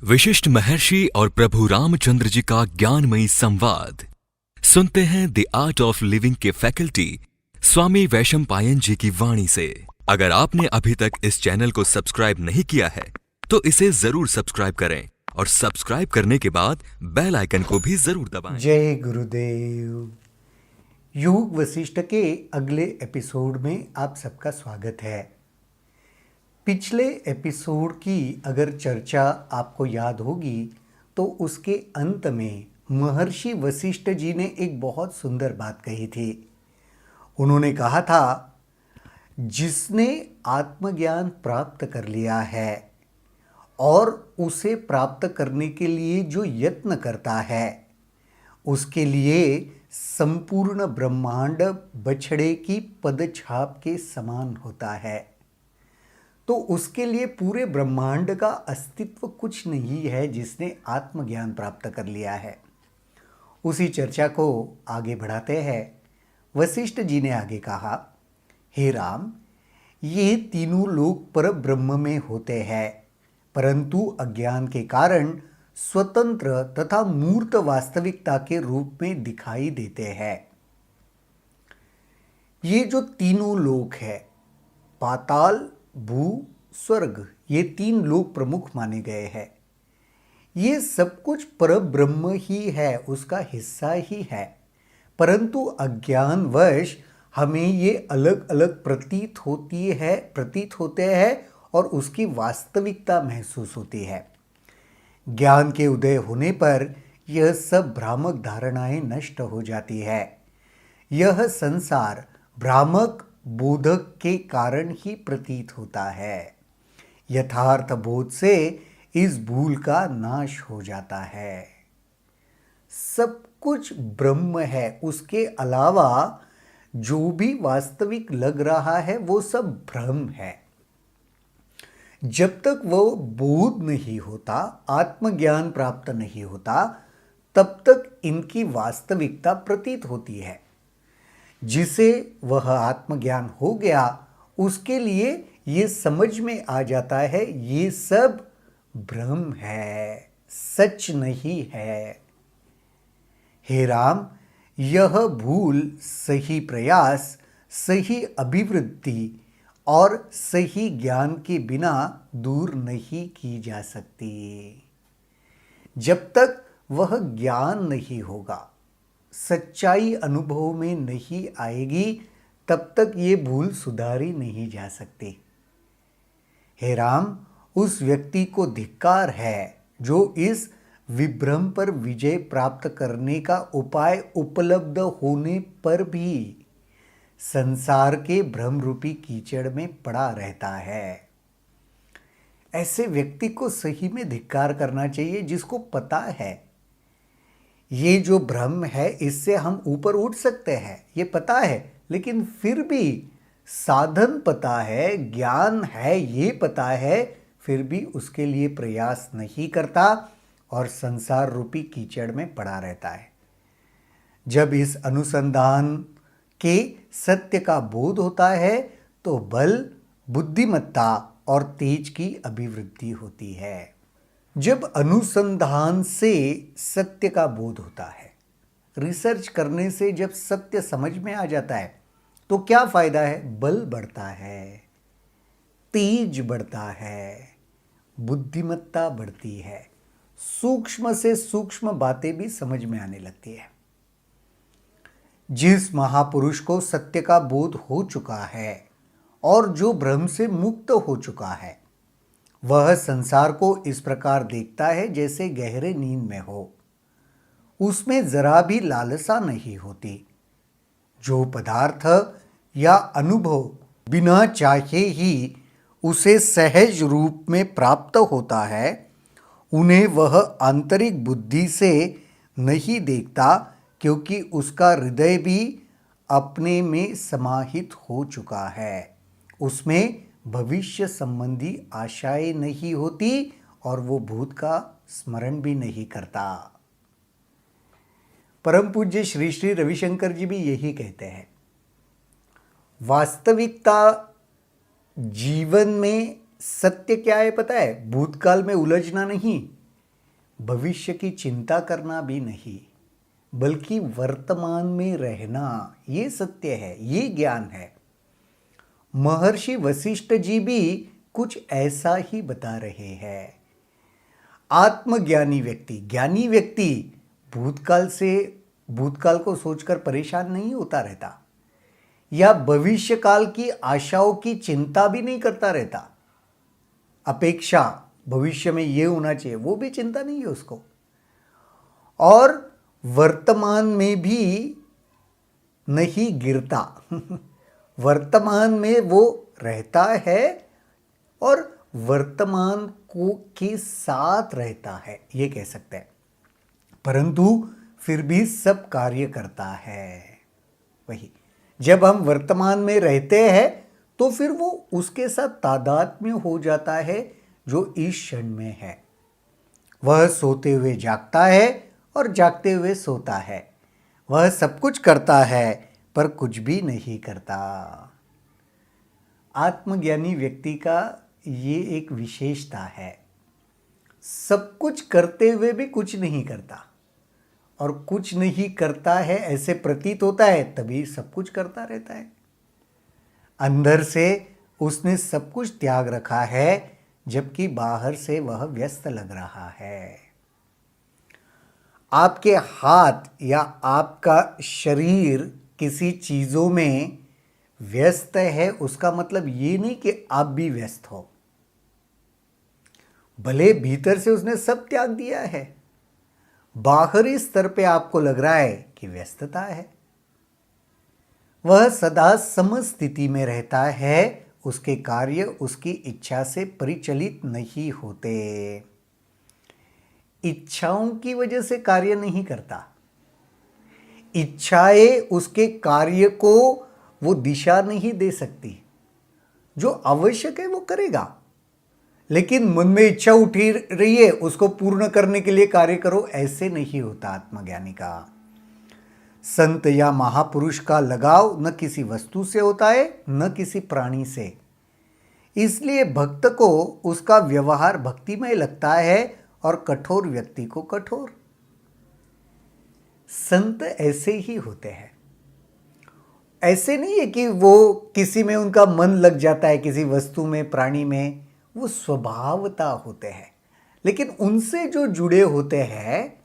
विशिष्ट महर्षि और प्रभु रामचंद्र जी का ज्ञानमयी संवाद सुनते हैं द आर्ट ऑफ लिविंग के फैकल्टी स्वामी वैशंपायन जी की वाणी से। अगर आपने अभी तक इस चैनल को सब्सक्राइब नहीं किया है तो इसे जरूर सब्सक्राइब करें और सब्सक्राइब करने के बाद बेल आइकन को भी जरूर दबाएं। जय गुरुदेव। योग वशिष्ठ के अगले एपिसोड में आप सबका स्वागत है। पिछले एपिसोड की अगर चर्चा आपको याद होगी तो उसके अंत में महर्षि वशिष्ठ जी ने एक बहुत सुंदर बात कही थी। उन्होंने कहा था, जिसने आत्मज्ञान प्राप्त कर लिया है और उसे प्राप्त करने के लिए जो यत्न करता है उसके लिए संपूर्ण ब्रह्मांड बछड़े की पदछाप के समान होता है। तो उसके लिए पूरे ब्रह्मांड का अस्तित्व कुछ नहीं है जिसने आत्मज्ञान प्राप्त कर लिया है। उसी चर्चा को आगे बढ़ाते हैं। वशिष्ठ जी ने आगे कहा, हे राम, ये तीनों लोग पर ब्रह्म में होते हैं, परंतु अज्ञान के कारण स्वतंत्र तथा मूर्त वास्तविकता के रूप में दिखाई देते हैं। ये जो तीनों लोक है, पाताल, भू, स्वर्ग, ये तीन लोक प्रमुख माने गए हैं। ये सब कुछ परब्रह्म ही है, उसका हिस्सा ही है, परंतु अज्ञानवश हमें ये अलग अलग प्रतीत होते हैं और उसकी वास्तविकता महसूस होती है। ज्ञान के उदय होने पर यह सब भ्रामक धारणाएं नष्ट हो जाती है। यह संसार भ्रामक बोधक के कारण ही प्रतीत होता है। यथार्थ बोध से इस भूल का नाश हो जाता है। सब कुछ ब्रह्म है, उसके अलावा जो भी वास्तविक लग रहा है वो सब भ्रम है। जब तक वो बोध नहीं होता, आत्मज्ञान प्राप्त नहीं होता, तब तक इनकी वास्तविकता प्रतीत होती है। जिसे वह आत्मज्ञान हो गया उसके लिए ये समझ में आ जाता है ये सब भ्रम है, सच नहीं है। हे राम, यह भूल सही प्रयास, सही अभिवृद्धि और सही ज्ञान के बिना दूर नहीं की जा सकती। जब तक वह ज्ञान नहीं होगा, सच्चाई अनुभव में नहीं आएगी, तब तक ये भूल सुधारी नहीं जा सकती। हे राम, उस व्यक्ति को धिक्कार है जो इस विभ्रम पर विजय प्राप्त करने का उपाय उपलब्ध होने पर भी संसार के भ्रम रूपी कीचड़ में पड़ा रहता है। ऐसे व्यक्ति को सही में धिक्कार करना चाहिए, जिसको पता है ये जो भ्रम है इससे हम ऊपर उठ सकते हैं, ये पता है, लेकिन फिर भी साधन पता है, ज्ञान है, ये पता है, फिर भी उसके लिए प्रयास नहीं करता और संसार रूपी कीचड़ में पड़ा रहता है। जब इस अनुसंधान के सत्य का बोध होता है तो बल, बुद्धिमत्ता और तेज की अभिवृद्धि होती है। जब अनुसंधान से सत्य का बोध होता है, रिसर्च करने से जब सत्य समझ में आ जाता है तो क्या फायदा है? बल बढ़ता है, तेज बढ़ता है, बुद्धिमत्ता बढ़ती है, सूक्ष्म से सूक्ष्म बातें भी समझ में आने लगती है। जिस महापुरुष को सत्य का बोध हो चुका है और जो भ्रम से मुक्त हो चुका है, वह संसार को इस प्रकार देखता है जैसे गहरे नींद में हो। उसमें जरा भी लालसा नहीं होती। जो पदार्थ या अनुभव बिना चाहे ही उसे सहज रूप में प्राप्त होता है, उन्हें वह आंतरिक बुद्धि से नहीं देखता, क्योंकि उसका हृदय भी अपने में समाहित हो चुका है। उसमें भविष्य संबंधी आशाएं नहीं होती और वो भूत का स्मरण भी नहीं करता। परम पूज्य श्री श्री रविशंकर जी भी यही कहते हैं। वास्तविकता जीवन में सत्य क्या है पता है? भूतकाल में उलझना नहीं, भविष्य की चिंता करना भी नहीं, बल्कि वर्तमान में रहना, ये सत्य है, ये ज्ञान है। महर्षि वशिष्ठ जी भी कुछ ऐसा ही बता रहे हैं। आत्मज्ञानी व्यक्ति, ज्ञानी व्यक्ति भूतकाल को सोचकर परेशान नहीं होता रहता, या भविष्य काल की आशाओं की चिंता भी नहीं करता रहता। अपेक्षा, भविष्य में ये होना चाहिए, वो भी चिंता नहीं है उसको। और वर्तमान में भी नहीं गिरता वर्तमान में वो रहता है और वर्तमान को के साथ रहता है, ये कह सकते हैं। परंतु फिर भी सब कार्य करता है। वही, जब हम वर्तमान में रहते हैं तो फिर वो उसके साथ तादात्म्य हो जाता है जो इस क्षण में है। वह सोते हुए जागता है और जागते हुए सोता है। वह सब कुछ करता है पर कुछ भी नहीं करता। आत्मज्ञानी व्यक्ति का ये एक विशेषता है, सब कुछ करते हुए भी कुछ नहीं करता, और कुछ नहीं करता है ऐसे प्रतीत होता है, तभी सब कुछ करता रहता है। अंदर से उसने सब कुछ त्याग रखा है, जबकि बाहर से वह व्यस्त लग रहा है। आपके हाथ या आपका शरीर किसी चीज़ों में व्यस्त है, उसका मतलब ये नहीं कि आप भी व्यस्त हो। भले भीतर से उसने सब त्याग दिया है, बाहरी स्तर पे आपको लग रहा है कि व्यस्तता है। वह सदा समस्थिति में रहता है, उसके कार्य उसकी इच्छा से परिचालित नहीं होते। इच्छाओं की वजह से कार्य नहीं करता। इच्छाएं उसके कार्य को वो दिशा नहीं दे सकती। जो आवश्यक है वो करेगा, लेकिन मन में इच्छा उठी रही है, उसको पूर्ण करने के लिए कार्य करो, ऐसे नहीं होता आत्मज्ञानी का। संत या महापुरुष का लगाव न किसी वस्तु से होता है न किसी प्राणी से। इसलिए भक्त को उसका व्यवहार भक्तिमय लगता है और कठोर व्यक्ति को कठोर। संत ऐसे ही होते हैं। ऐसे नहीं है कि वो किसी में उनका मन लग जाता है, किसी वस्तु में, प्राणी में, वो स्वभावता होते हैं। लेकिन उनसे जो जुड़े होते हैं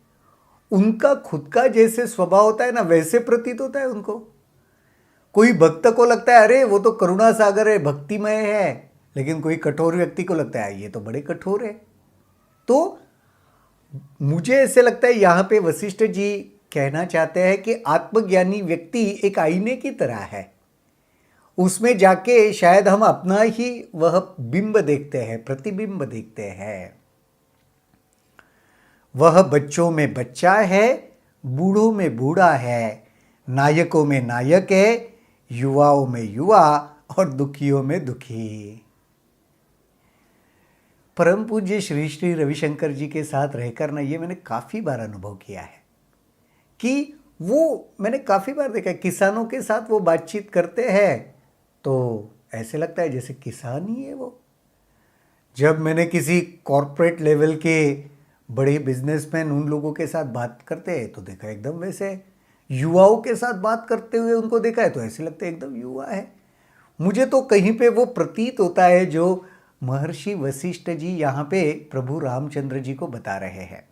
उनका खुद का जैसे स्वभाव होता है ना, वैसे प्रतीत होता है उनको। कोई भक्त को लगता है अरे वो तो करुणा सागर है, भक्तिमय है, लेकिन कोई कठोर व्यक्ति को लगता है ये तो बड़े कठोर है। तो मुझे ऐसे लगता है यहाँ पे वशिष्ठ जी कहना चाहते हैं कि आत्मज्ञानी व्यक्ति एक आईने की तरह है। उसमें जाके शायद हम अपना ही वह बिंब देखते हैं, प्रतिबिंब देखते हैं। वह बच्चों में बच्चा है, बूढ़ों में बूढ़ा है, नायकों में नायक है, युवाओं में युवा और दुखियों में दुखी। परम पूज्य श्री श्री रविशंकर जी के साथ रहकर ना ये मैंने काफ़ी बार अनुभव किया है कि मैंने काफ़ी बार देखा है, किसानों के साथ वो बातचीत करते हैं तो ऐसे लगता है जैसे किसान ही है वो। जब मैंने किसी कॉरपोरेट लेवल के बड़े बिजनेसमैन उन लोगों के साथ बात करते हैं तो देखा एकदम वैसे। युवाओं के साथ बात करते हुए उनको देखा है तो ऐसे लगता है एकदम युवा है। मुझे तो कहीं पे वो प्रतीत होता है जो महर्षि वशिष्ठ जी यहाँ पे प्रभु रामचंद्र जी को बता रहे हैं।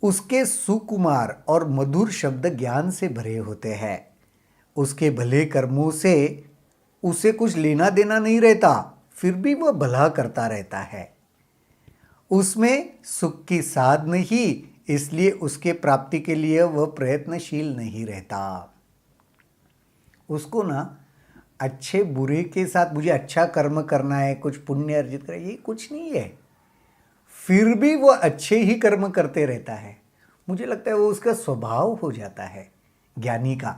उसके सुकुमार और मधुर शब्द ज्ञान से भरे होते हैं। उसके भले कर्मों से उसे कुछ लेना देना नहीं रहता, फिर भी वह भला करता रहता है। उसमें सुख की साध नहीं, इसलिए उसके प्राप्ति के लिए वह प्रयत्नशील नहीं रहता। उसको ना अच्छे बुरे के साथ मुझे अच्छा कर्म करना है, कुछ पुण्य अर्जित करना, ये कुछ नहीं है। फिर भी वो अच्छे ही कर्म करते रहता है। मुझे लगता है वो उसका स्वभाव हो जाता है ज्ञानी का।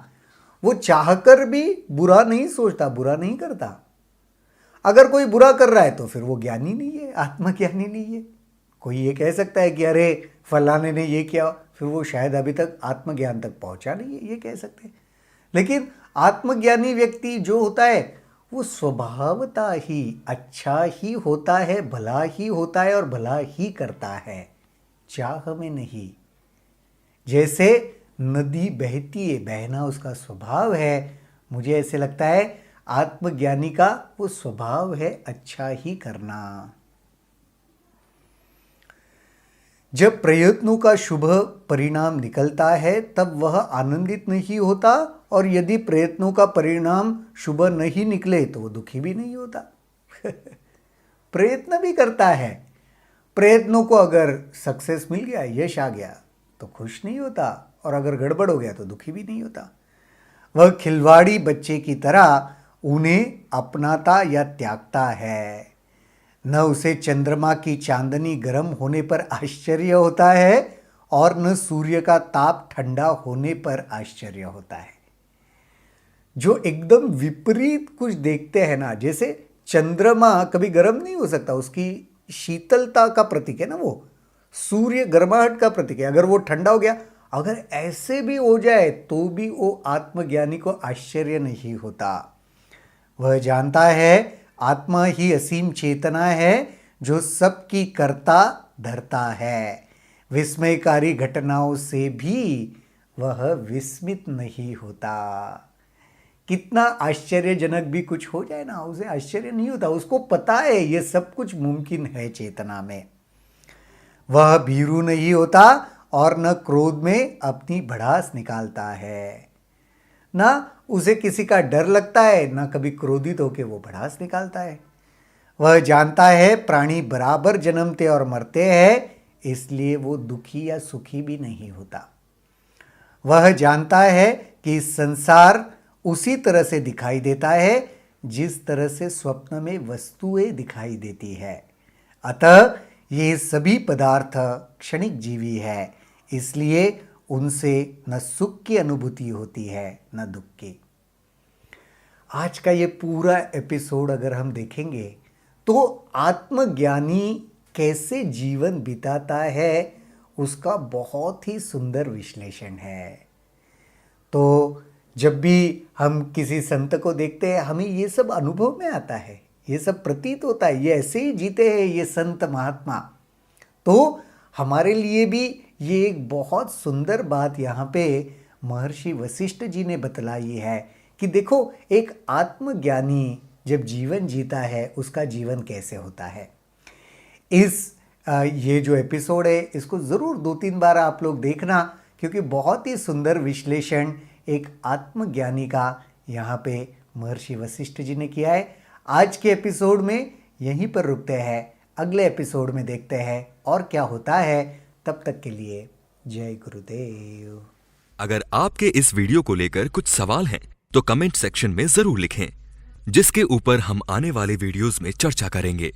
वो चाहकर भी बुरा नहीं सोचता, बुरा नहीं करता। अगर कोई बुरा कर रहा है तो फिर वो ज्ञानी नहीं है, आत्मज्ञानी नहीं है। कोई ये कह सकता है कि अरे फलाने ने ये किया, फिर वो शायद अभी तक आत्मज्ञान तक पहुंचा नहीं है, ये कह सकते हैं। लेकिन आत्मज्ञानी व्यक्ति जो होता है वो स्वभावता ही अच्छा ही होता है, भला ही होता है और भला ही करता है, चाह में नहीं। जैसे नदी बहती है, बहना उसका स्वभाव है, मुझे ऐसे लगता है आत्मज्ञानी का वो स्वभाव है अच्छा ही करना। जब प्रयत्नों का शुभ परिणाम निकलता है तब वह आनंदित नहीं होता, और यदि प्रयत्नों का परिणाम शुभ नहीं निकले तो वो दुखी भी नहीं होता। प्रयत्न भी करता है, प्रयत्नों को अगर सक्सेस मिल गया, यश आ गया तो खुश नहीं होता, और अगर गड़बड़ हो गया तो दुखी भी नहीं होता। वह खिलवाड़ी बच्चे की तरह उन्हें अपनाता या त्यागता है। न उसे चंद्रमा की चांदनी गर्म होने पर आश्चर्य होता है और न सूर्य का ताप ठंडा होने पर आश्चर्य होता है। जो एकदम विपरीत कुछ देखते हैं ना, जैसे चंद्रमा कभी गर्म नहीं हो सकता, उसकी शीतलता का प्रतीक है ना वो, सूर्य गर्माहट का प्रतीक है। अगर वो ठंडा हो गया, अगर ऐसे भी हो जाए तो भी वो आत्मज्ञानी को आश्चर्य नहीं होता। वह जानता है आत्मा ही असीम चेतना है जो सबकी करता धरता है। विस्मयकारी घटनाओं से भी वह विस्मित नहीं होता। कितना आश्चर्यजनक भी कुछ हो जाए ना, उसे आश्चर्य नहीं होता, उसको पता है ये सब कुछ मुमकिन है चेतना में। वह भीरू नहीं होता और न क्रोध में अपनी भड़ास निकालता है। ना उसे किसी का डर लगता है, ना कभी क्रोधित होकर वो भड़ास निकालता है। वह जानता है प्राणी बराबर जन्मते और मरते हैं, इसलिए वो दुखी या सुखी भी नहीं होता। वह जानता है कि संसार उसी तरह से दिखाई देता है जिस तरह से स्वप्न में वस्तुएं दिखाई देती है। अतः ये सभी पदार्थ क्षणिक जीवी है, इसलिए उनसे न सुख की अनुभूति होती है न दुख की। आज का ये पूरा एपिसोड अगर हम देखेंगे तो आत्मज्ञानी कैसे जीवन बिताता है उसका बहुत ही सुंदर विश्लेषण है। तो जब भी हम किसी संत को देखते हैं, हमें ये सब अनुभव में आता है, ये सब प्रतीत होता है, ये ऐसे ही जीते हैं ये संत महात्मा। तो हमारे लिए भी ये एक बहुत सुंदर बात यहाँ पे महर्षि वशिष्ठ जी ने बतलाई है कि देखो, एक आत्मज्ञानी जब जीवन जीता है उसका जीवन कैसे होता है। ये जो एपिसोड है इसको ज़रूर 2-3 बार आप लोग देखना, क्योंकि बहुत ही सुंदर विश्लेषण एक आत्मज्ञानी का यहाँ पे महर्षि वशिष्ठ जी ने किया है। आज के एपिसोड में यहीं पर रुकते हैं, अगले एपिसोड में देखते हैं और क्या होता है। तब तक के लिए जय गुरुदेव। अगर आपके इस वीडियो को लेकर कुछ सवाल हैं तो कमेंट सेक्शन में जरूर लिखें, जिसके ऊपर हम आने वाले वीडियोस में चर्चा करेंगे।